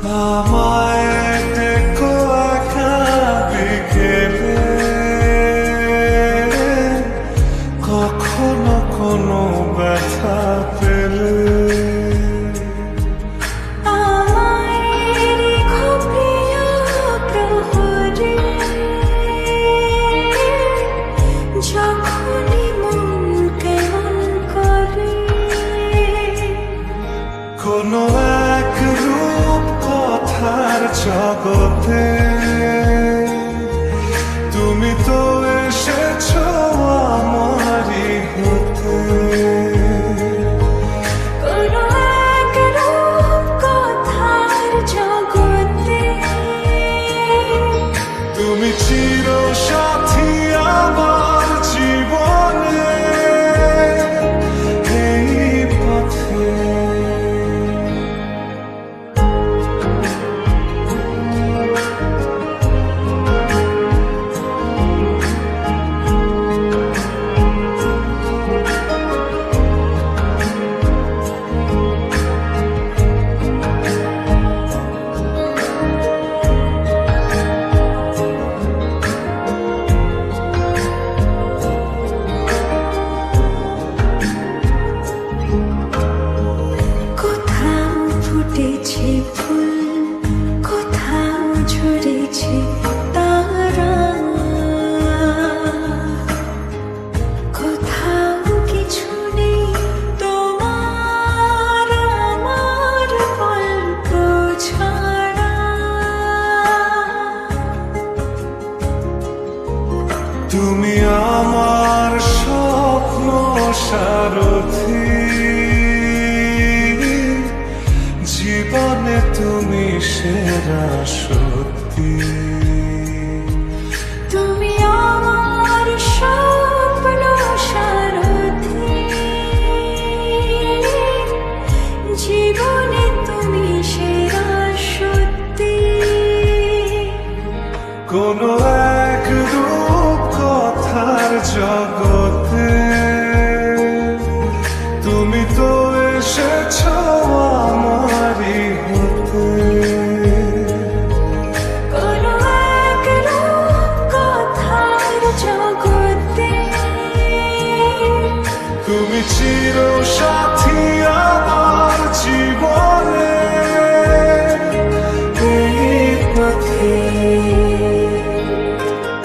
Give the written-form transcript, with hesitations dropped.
আমায় দেখো একা বিকেলে, কখনো কোনো ব্যথা পেলে কোনো এক রূপ কথার জগতে তুমি তো এসেছো আমারই হতে। কোনো এক রূপ কথার জগতে তুমি চির সাথী আমার জীবনে এই পথে। ফুটেছে ফুল, কোথাও ঝরেছে তারা, কোথাও কিছু নেই তোমার আমার গল্প ছাড়া। তুমি আমার স্বপ্ন সারথি, জীবনে তুমি সেরা সত্যি। তুমি আমার স্বপ্ন সারথি, জীবনে তুমি সেরা সত্যি। কোনো এক রূপ কথার জগতে তুমি তো এসেছো আমারই হতে। কোনো এক রূপ কথার জগতে তুমি চির